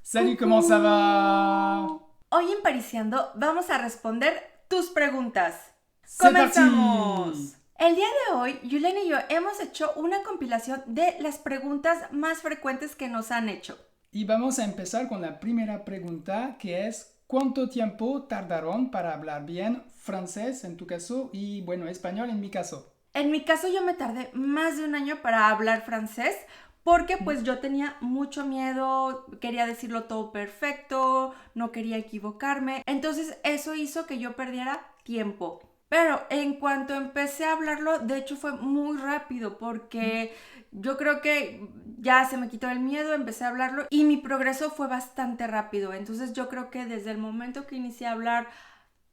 Salut, comment ça va? Hoy en Pariciando vamos a responder tus preguntas. C'est ¡Comenzamos! parti! El día de hoy, Julián y yo hemos hecho una compilación de las preguntas más frecuentes que nos han hecho. Y vamos a empezar con la primera pregunta, que es ¿cuánto tiempo tardaron para hablar bien francés en tu caso y, bueno, español en mi caso? En mi caso, yo me tardé más de un año para hablar francés porque pues yo tenía mucho miedo, quería decirlo todo perfecto, no quería equivocarme. Entonces eso hizo que yo perdiera tiempo. Pero en cuanto empecé a hablarlo, de hecho fue muy rápido porque yo creo que ya se me quitó el miedo, empecé a hablarlo y mi progreso fue bastante rápido. Entonces yo creo que desde el momento que inicié a hablar,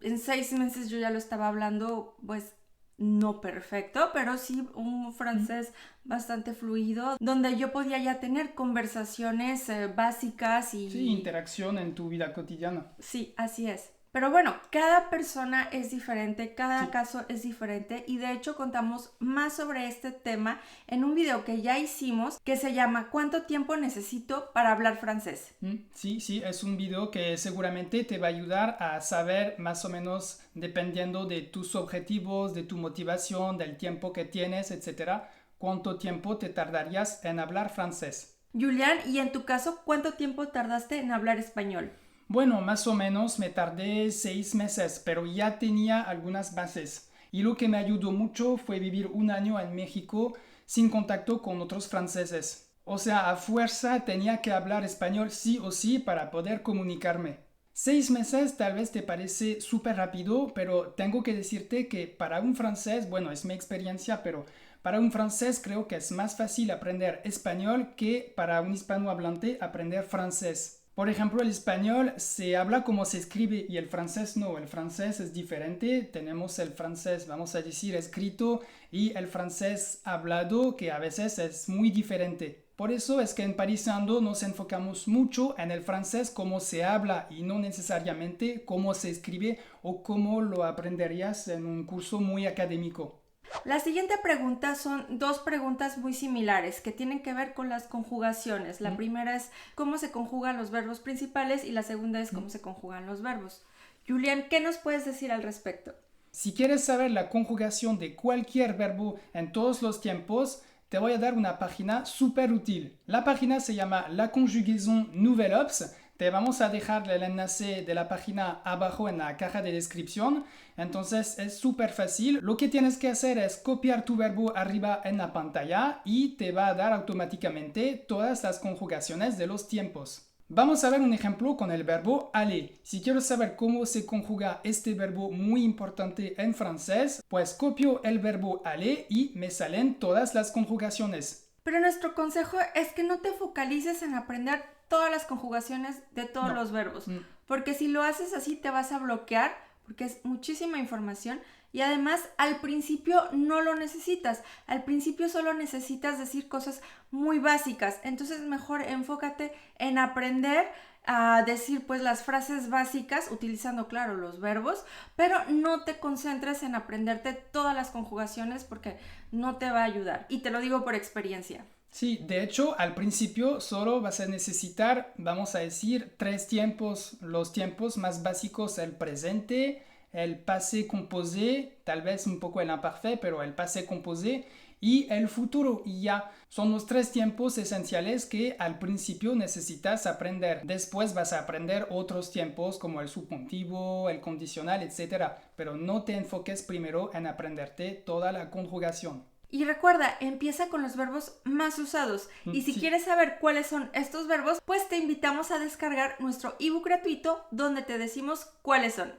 en 6 meses yo ya lo estaba hablando, pues no perfecto, pero sí un francés bastante fluido, donde yo podía ya tener conversaciones básicas Sí, y... interacción en tu vida cotidiana. Sí, así es. Pero bueno, cada persona es diferente, cada Sí. caso es diferente y de hecho contamos más sobre este tema en un video que ya hicimos que se llama ¿Cuánto tiempo necesito para hablar francés? Sí, es un video que seguramente te va a ayudar a saber más o menos, dependiendo de tus objetivos, de tu motivación, del tiempo que tienes, etcétera, cuánto tiempo te tardarías en hablar francés. Julián, y en tu caso, ¿cuánto tiempo tardaste en hablar español? Bueno, más o menos me tardé 6 meses, pero ya tenía algunas bases. Y lo que me ayudó mucho fue vivir un año en México sin contacto con otros franceses. O sea, a fuerza tenía que hablar español sí o sí para poder comunicarme. 6 meses tal vez te parece súper rápido, pero tengo que decirte que para un francés, bueno, es mi experiencia, pero para un francés creo que es más fácil aprender español que para un hispanohablante aprender francés. Por ejemplo, el español se habla como se escribe y el francés no. El francés es diferente. Tenemos el francés, vamos a decir, escrito y el francés hablado, que a veces es muy diferente. Por eso es que en Parisando nos enfocamos mucho en el francés cómo se habla y no necesariamente cómo se escribe o cómo lo aprenderías en un curso muy académico. La siguiente pregunta son dos preguntas muy similares que tienen que ver con las conjugaciones. La primera es cómo se conjugan los verbos principales y la segunda es cómo se conjugan los verbos. Julián, ¿qué nos puedes decir al respecto? Si quieres saber la conjugación de cualquier verbo en todos los tiempos, te voy a dar una página súper útil. La página se llama La Conjugaison Nouvelle Ops. Te vamos a dejar el enlace de la página abajo en la caja de descripción. Entonces es súper fácil. Lo que tienes que hacer es copiar tu verbo arriba en la pantalla y te va a dar automáticamente todas las conjugaciones de los tiempos. Vamos a ver un ejemplo con el verbo aller. Si quiero saber cómo se conjuga este verbo muy importante en francés, pues copio el verbo aller y me salen todas las conjugaciones. Pero nuestro consejo es que no te focalices en aprender todas las conjugaciones de todos No. los verbos, porque si lo haces así te vas a bloquear, porque es muchísima información y además al principio no lo necesitas, al principio solo necesitas decir cosas muy básicas, entonces mejor enfócate en aprender a decir pues las frases básicas utilizando claro los verbos, pero no te concentres en aprenderte todas las conjugaciones porque no te va a ayudar y te lo digo por experiencia. Sí, de hecho, al principio solo vas a necesitar, vamos a decir, tres tiempos. Los tiempos más básicos, el presente, el passé composé, tal vez un poco el imparfait, pero el passé composé y el futuro. Y ya son los tres tiempos esenciales que al principio necesitas aprender. Después vas a aprender otros tiempos como el subjuntivo, el condicional, etc. Pero no te enfoques primero en aprenderte toda la conjugación. Y recuerda, empieza con los verbos más usados. Y si Sí. quieres saber cuáles son estos verbos, pues te invitamos a descargar nuestro ebook gratuito donde te decimos cuáles son.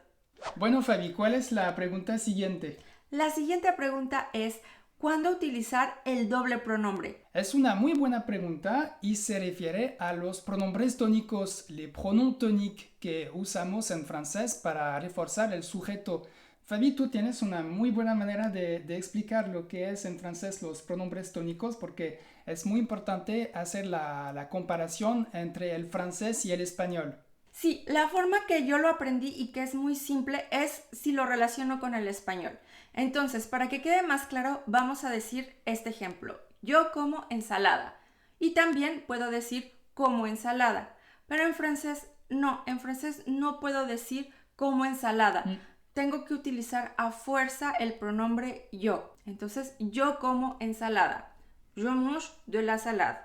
Bueno, Fabi, ¿cuál es la pregunta siguiente? La siguiente pregunta es, ¿cuándo utilizar el doble pronombre? Es una muy buena pregunta y se refiere a los pronombres tónicos, les pronoms toniques que usamos en francés para reforzar el sujeto. Fabi, tú tienes una muy buena manera de explicar lo que es en francés los pronombres tónicos porque es muy importante hacer la comparación entre el francés y el español. Sí, la forma que yo lo aprendí y que es muy simple es si lo relaciono con el español. Entonces, para que quede más claro, vamos a decir este ejemplo. Yo como ensalada. Y también puedo decir como ensalada. Pero en francés no puedo decir como ensalada. Tengo que utilizar a fuerza el pronombre yo. Entonces, yo como ensalada. Je mange de la salade.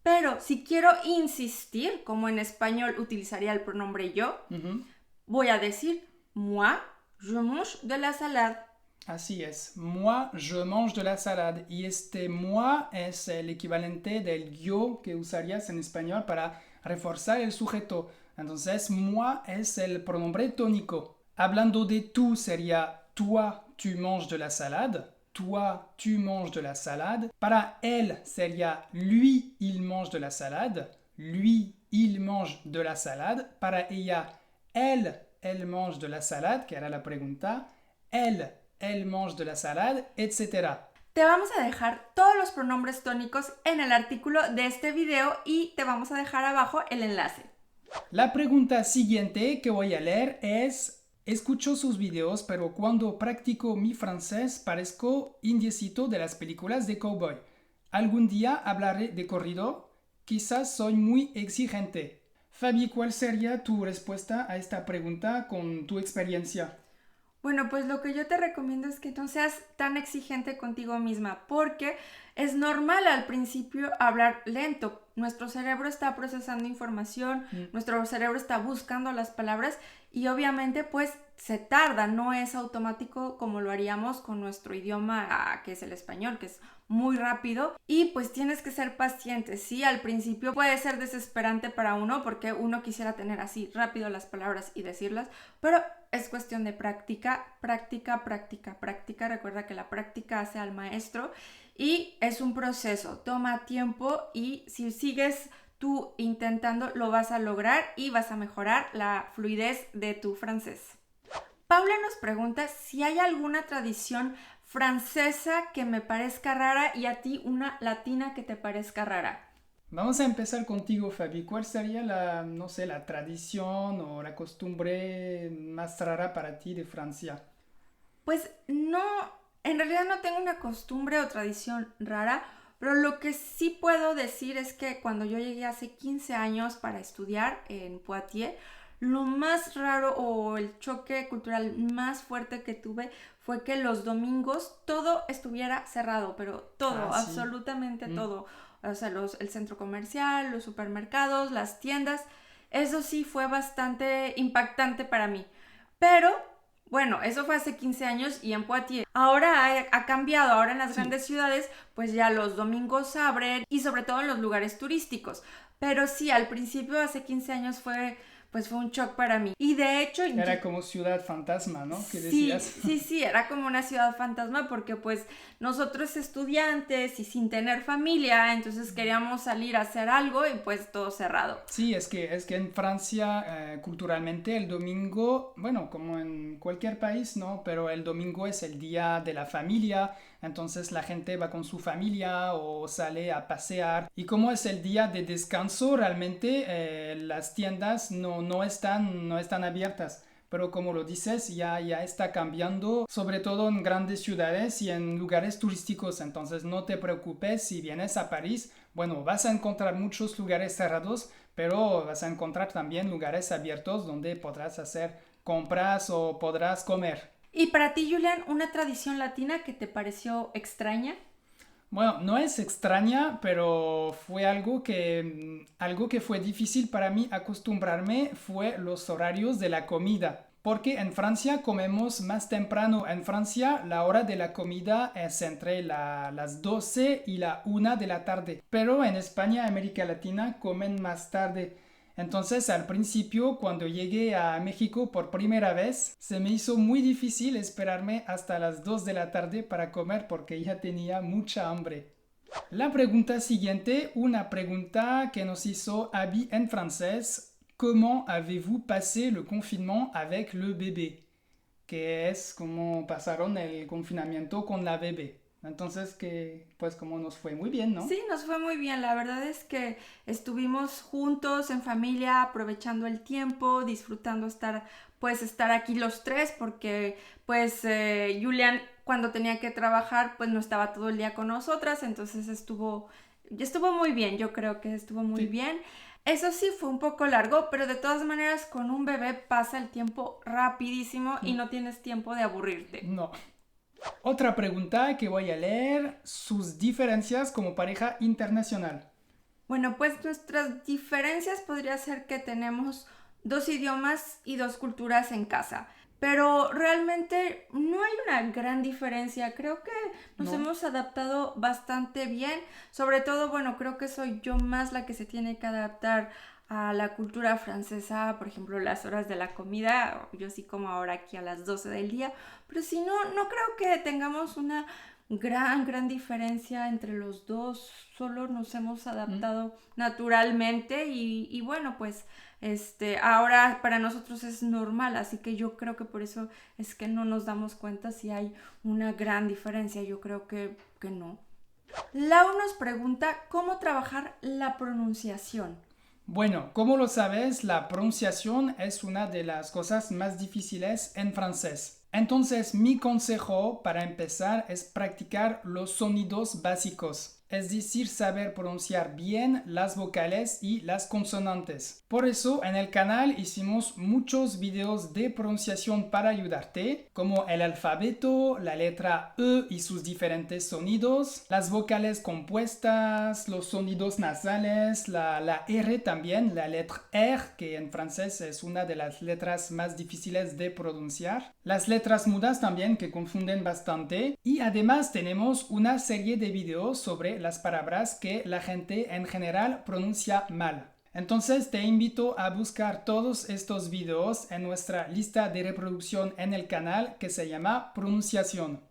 Pero si quiero insistir, como en español utilizaría el pronombre yo, voy a decir moi, je mange de la salade. Así es, moi je mange de la salade. Y este moi es el equivalente del yo que usarías en español para reforzar el sujeto. Entonces, moi es el pronombre tónico. Hablando de tú sería toi, tu manges de la salade. Toi, tu manges de la salade. Para él sería lui, il mange de la salade. Lui, il mange de la salade. Para ella, elle mange de la salade, que era la pregunta. Elle mange de la salade, etc. Te vamos a dejar todos los pronombres tónicos en el artículo de este video y te vamos a dejar abajo el enlace. La pregunta siguiente que voy a leer es: escucho sus videos, pero cuando practico mi francés parezco indiecito de las películas de cowboy. ¿Algún día hablaré de corrido? Quizás soy muy exigente. Fabi, ¿cuál sería tu respuesta a esta pregunta con tu experiencia? Bueno, pues lo que yo te recomiendo es que no seas tan exigente contigo misma, porque es normal al principio hablar lento. Nuestro cerebro está procesando información, nuestro cerebro está buscando las palabras y obviamente pues se tarda, no es automático como lo haríamos con nuestro idioma, que es el español, que es muy rápido, y pues tienes que ser paciente. Sí, al principio puede ser desesperante para uno porque uno quisiera tener así rápido las palabras y decirlas, pero es cuestión de práctica, práctica, práctica, práctica. Recuerda que la práctica hace al maestro y es un proceso, toma tiempo y si sigues tú intentando lo vas a lograr y vas a mejorar la fluidez de tu francés. Paula nos pregunta si hay alguna tradición francesa que me parezca rara y a ti una latina que te parezca rara. Vamos a empezar contigo, Fabi. ¿Cuál sería la tradición o la costumbre más rara para ti de Francia? Pues no, en realidad no tengo una costumbre o tradición rara, pero lo que sí puedo decir es que cuando yo llegué hace 15 años para estudiar en Poitiers, lo más raro o el choque cultural más fuerte que tuve fue que los domingos todo estuviera cerrado, pero todo, Sí. Absolutamente todo. O sea, el centro comercial, los supermercados, las tiendas, eso sí fue bastante impactante para mí. Pero, bueno, eso fue hace 15 años y en Poitiers. Ahora ha cambiado, ahora en las grandes ciudades, pues ya los domingos abren y sobre todo en los lugares turísticos. Pero sí, al principio, hace 15 años fue un shock para mí. Y de hecho... Era como ciudad fantasma, ¿no? ¿Qué Sí, decías? sí, era como una ciudad fantasma porque pues nosotros estudiantes y sin tener familia, entonces queríamos salir a hacer algo y pues todo cerrado. Sí, es que en Francia culturalmente el domingo, bueno, como en cualquier país, ¿no? Pero el domingo es el día de la familia, entonces la gente va con su familia o sale a pasear. Y como es el día de descanso, realmente las tiendas no están abiertas. Pero como lo dices, ya está cambiando, sobre todo en grandes ciudades y en lugares turísticos. Entonces no te preocupes si vienes a París. Bueno, vas a encontrar muchos lugares cerrados, pero vas a encontrar también lugares abiertos donde podrás hacer compras o podrás comer. ¿Y para ti, Julián, una tradición latina que te pareció extraña? Bueno, no es extraña, pero fue algo que fue difícil para mí acostumbrarme, fue los horarios de la comida. Porque en Francia comemos más temprano. En Francia la hora de la comida es entre las 12 y la 1 de la tarde. Pero en España, América Latina, comen más tarde. Entonces al principio, cuando llegué a México por primera vez, se me hizo muy difícil esperarme hasta las 2 de la tarde para comer porque ya tenía mucha hambre. La pregunta siguiente, una pregunta que nos hizo Abby en francés. ¿Comment avez-vous passé le confinement avec le bébé? Que es como pasaron el confinamiento con la bebé. Entonces, que pues como nos fue muy bien, ¿no? Sí, nos fue muy bien. La verdad es que estuvimos juntos en familia, aprovechando el tiempo, disfrutando estar aquí los tres, porque Julián cuando tenía que trabajar pues no estaba todo el día con nosotras, entonces estuvo muy bien, yo creo que estuvo muy bien. Eso sí, fue un poco largo, pero de todas maneras con un bebé pasa el tiempo rapidísimo y no tienes tiempo de aburrirte. No. Otra pregunta que voy a leer, sus diferencias como pareja internacional. Bueno, pues nuestras diferencias podría ser que tenemos 2 idiomas y 2 culturas en casa, pero realmente no hay una gran diferencia. Creo que nos No. hemos adaptado bastante bien. Sobre todo, bueno, creo que soy yo más la que se tiene que adaptar a la cultura francesa, por ejemplo, las horas de la comida. Yo sí como ahora aquí a las 12 del día, pero si no, no creo que tengamos una gran diferencia entre los dos. Solo nos hemos adaptado naturalmente y bueno, pues ahora para nosotros es normal, así que yo creo que por eso es que no nos damos cuenta si hay una gran diferencia. Yo creo que no. Lau nos pregunta cómo trabajar la pronunciación. Bueno, como lo sabes, la pronunciación es una de las cosas más difíciles en francés. Entonces, mi consejo para empezar es practicar los sonidos básicos, es decir, saber pronunciar bien las vocales y las consonantes. Por eso, en el canal hicimos muchos videos de pronunciación para ayudarte, como el alfabeto, la letra E y sus diferentes sonidos, las vocales compuestas, los sonidos nasales, la R también, la letra R, que en francés es una de las letras más difíciles de pronunciar, las letras mudas también, que confunden bastante, y además tenemos una serie de videos sobre las palabras que la gente en general pronuncia mal. Entonces te invito a buscar todos estos videos en nuestra lista de reproducción en el canal que se llama Pronunciación.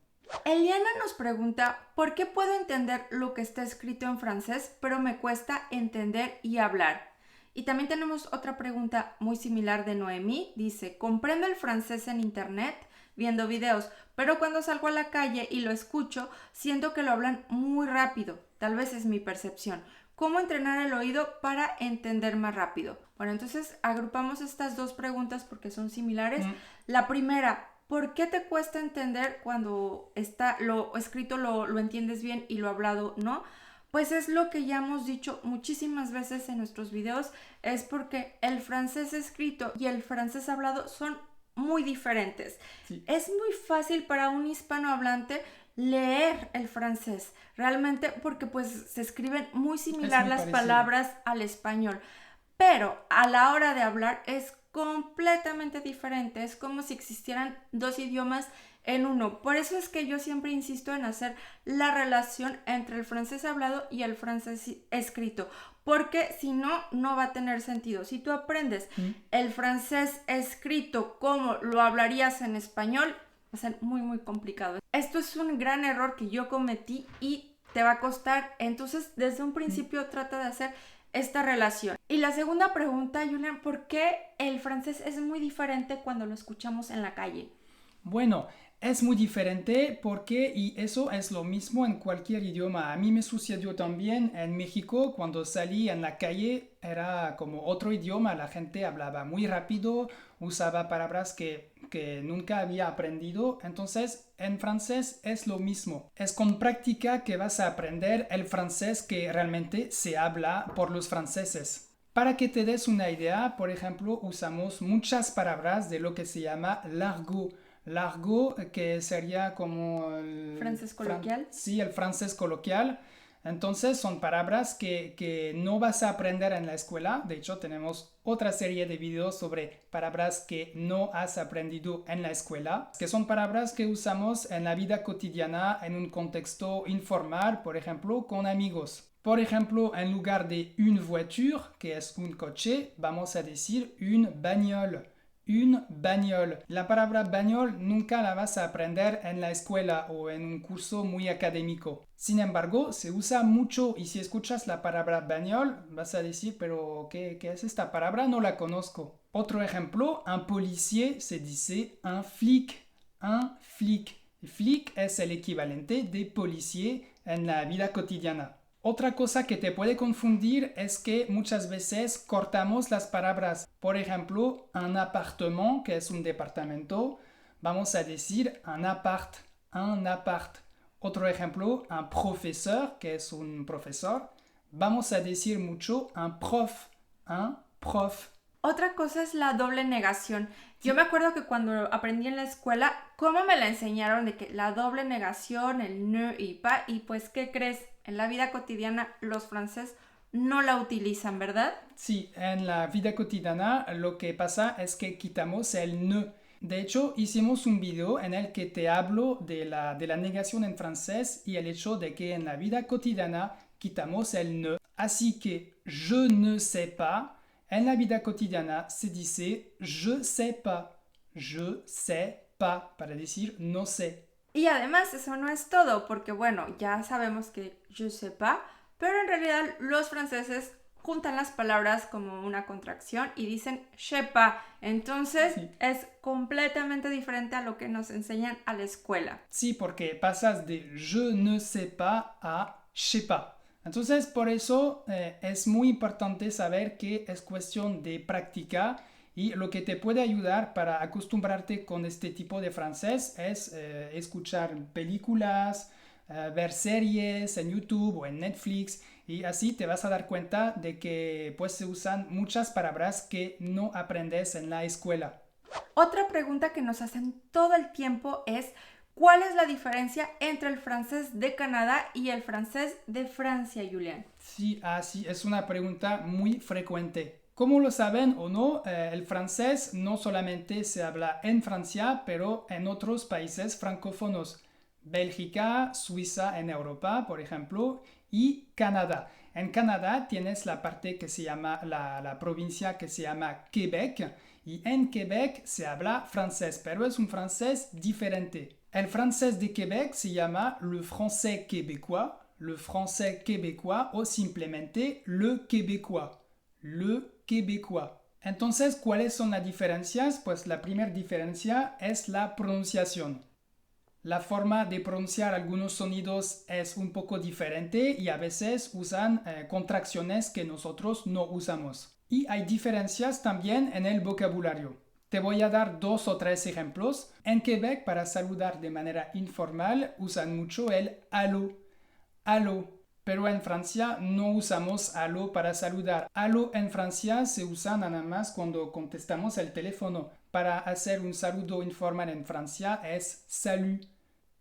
Eliana nos pregunta ¿por qué puedo entender lo que está escrito en francés, pero me cuesta entender y hablar? Y también tenemos otra pregunta muy similar de Noemí. Dice, comprendo el francés en internet viendo videos, pero cuando salgo a la calle y lo escucho, siento que lo hablan muy rápido. Tal vez es mi percepción. ¿Cómo entrenar el oído para entender más rápido? Bueno, entonces agrupamos estas dos preguntas porque son similares. La primera, ¿por qué te cuesta entender cuando está lo escrito lo entiendes bien y lo hablado no? Pues es lo que ya hemos dicho muchísimas veces en nuestros videos, es porque el francés escrito y el francés hablado son muy diferentes. Sí. Es muy fácil para un hispanohablante leer el francés, realmente porque pues se escriben muy similar las palabras al español, pero a la hora de hablar es completamente diferente, es como si existieran dos idiomas en uno. Por eso es que yo siempre insisto en hacer la relación entre el francés hablado y el francés escrito, porque si no, no va a tener sentido. Si tú aprendes el francés escrito como lo hablarías en español, va a ser muy complicado. Esto es un gran error que yo cometí y te va a costar. Entonces, desde un principio trata de hacer esta relación. Y la segunda pregunta, Julián, ¿por qué el francés es muy diferente cuando lo escuchamos en la calle? Bueno, es muy diferente porque, y eso es lo mismo en cualquier idioma. A mí me sucedió también en México cuando salí en la calle, era como otro idioma, la gente hablaba muy rápido, usaba palabras que nunca había aprendido. Entonces, en francés es lo mismo. Es con práctica que vas a aprender el francés que realmente se habla por los franceses. Para que te des una idea, por ejemplo, usamos muchas palabras de lo que se llama l'argot. L'argot, que sería como el ¿Francés coloquial? Sí, el francés coloquial. Entonces son palabras que no vas a aprender en la escuela. De hecho, tenemos otra serie de videos sobre palabras que no has aprendido en la escuela, que son palabras que usamos en la vida cotidiana en un contexto informal, por ejemplo, con amigos. Por ejemplo, en lugar de une voiture, que es un coche, vamos a decir une bagnole. Un bagnole. La palabra bagnole nunca la vas a aprender en la escuela o en un curso muy académico. Sin embargo, se usa mucho y si escuchas la palabra bagnole vas a decir, pero ¿qué es esta palabra? No la conozco. Otro ejemplo, un policier se dice un flic. Un flic. Flic es el equivalente de policier en la vida cotidiana. Otra cosa que te puede confundir es que muchas veces cortamos las palabras. Por ejemplo, un appartement, que es un departamento, vamos a decir un appart, un appart. Otro ejemplo, un profesor, que es un profesor, vamos a decir mucho un prof, un prof. Otra cosa es la doble negación. Yo me acuerdo que cuando aprendí en la escuela, cómo me la enseñaron de que la doble negación, el ne y pas, y pues, ¿qué crees? En la vida cotidiana los franceses no la utilizan, ¿verdad? Sí, en la vida cotidiana lo que pasa es que quitamos el ne. De hecho, hicimos un video en el que te hablo de la negación en francés y el hecho de que en la vida cotidiana quitamos el ne. Así que je ne sais pas, en la vida cotidiana se dice je sais pas. Je sais pas, para decir no sé. Y además eso no es todo, porque bueno, ya sabemos que je sais pas, pero en realidad los franceses juntan las palabras como una contracción y dicen je sais pas. Entonces Sí. es completamente diferente a lo que nos enseñan a la escuela. Sí, porque pasas de je ne sais pas a je sais pas. Entonces, por eso es muy importante saber que es cuestión de práctica y lo que te puede ayudar para acostumbrarte con este tipo de francés es escuchar películas, ver series en YouTube o en Netflix y así te vas a dar cuenta de que pues se usan muchas palabras que no aprendes en la escuela. Otra pregunta que nos hacen todo el tiempo es ¿cuál es la diferencia entre el francés de Canadá y el francés de Francia, Julián? Sí, así es una pregunta muy frecuente. Como lo saben o no, el francés no solamente se habla en Francia, pero en otros países francófonos. Bélgica, Suiza en Europa, por ejemplo, y Canadá. En Canadá tienes la parte que se llama, la provincia que se llama Québec, y en Québec se habla francés, pero es un francés diferente. El francés de Québec se llama le français québécois o simplemente le québécois. Le québécois. Entonces, ¿cuáles son las diferencias? Pues la primera diferencia es la pronunciación. La forma de pronunciar algunos sonidos es un poco diferente y a veces usan contracciones que nosotros no usamos. Y hay diferencias también en el vocabulario. Te voy a dar 2 o 3 ejemplos. En Quebec, para saludar de manera informal, usan mucho el allô. Allô. Pero en Francia no usamos allô para saludar. Allô en Francia se usa nada más cuando contestamos el teléfono. Para hacer un saludo informal en Francia es salut.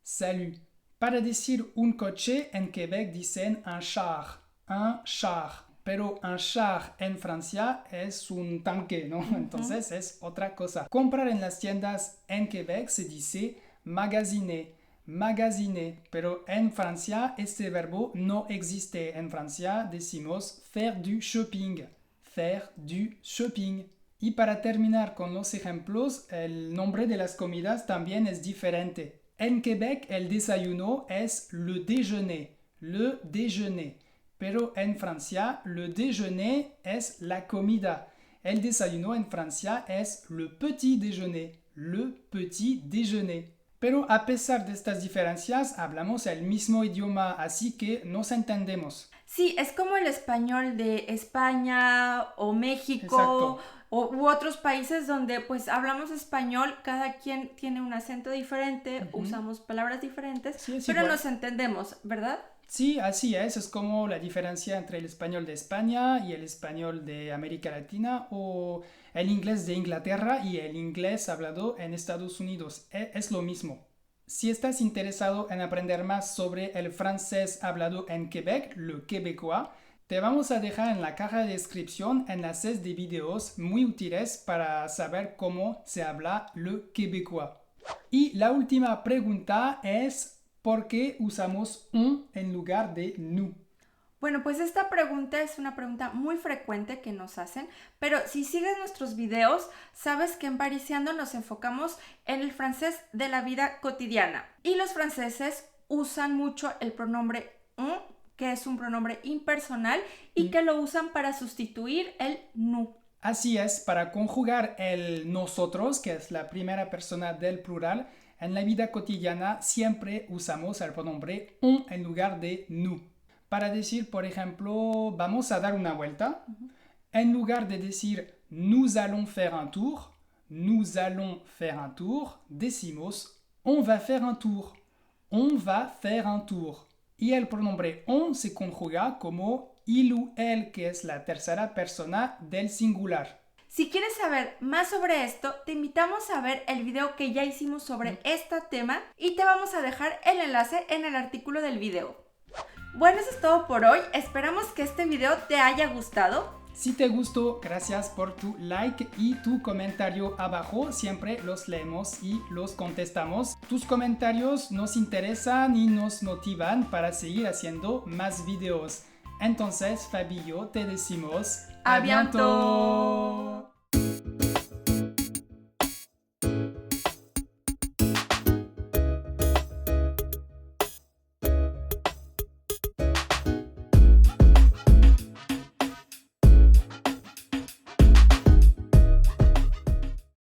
Salut. Para decir un coche en Quebec dicen un char. Un char. Pero un char en Francia es un tanque, ¿no? Entonces es otra cosa. Comprar en las tiendas en Quebec se dice magasiner. Magasiner, pero en Francia este verbo no existe. En Francia decimos faire du shopping. Faire du shopping. Y para terminar con los ejemplos, el nombre de las comidas también es diferente. En Quebec el desayuno es le déjeuner. Le déjeuner. Pero en Francia le déjeuner es la comida. El desayuno en Francia es le petit déjeuner. Le petit déjeuner. Pero a pesar de estas diferencias, hablamos el mismo idioma, así que nos entendemos. Sí, es como el español de España o México u otros países donde pues hablamos español, cada quien tiene un acento diferente, usamos palabras diferentes, Sí, pero igual. nos entendemos, ¿verdad? Sí, así es como la diferencia entre el español de España y el español de América Latina o el inglés de Inglaterra y el inglés hablado en Estados Unidos. Es lo mismo. Si estás interesado en aprender más sobre el francés hablado en Quebec, le québécois, te vamos a dejar en la caja de descripción enlaces de videos muy útiles para saber cómo se habla le québécois. Y la última pregunta es ¿por qué usamos un en lugar de nous? Bueno, pues esta pregunta es una pregunta muy frecuente que nos hacen, pero si sigues nuestros videos, sabes que en Pariciando nos enfocamos en el francés de la vida cotidiana. Y los franceses usan mucho el pronombre un, que es un pronombre impersonal y que lo usan para sustituir el nous. Así es, para conjugar el nosotros, que es la primera persona del plural, en la vida cotidiana siempre usamos el pronombre un en lugar de nous. Para decir, por ejemplo, vamos a dar una vuelta, en lugar de decir nous allons faire un tour, decimos on va faire un tour. On va faire un tour. Y el pronombre on se conjuga como il ou elle, que es la tercera persona del singular. Si quieres saber más sobre esto, te invitamos a ver el video que ya hicimos sobre este tema y te vamos a dejar el enlace en el artículo del video. Bueno, eso es todo por hoy. Esperamos que este video te haya gustado. Si te gustó, gracias por tu like y tu comentario abajo. Siempre los leemos y los contestamos. Tus comentarios nos interesan y nos motivan para seguir haciendo más videos. Entonces, Fabi y yo te decimos ¡A bientôt!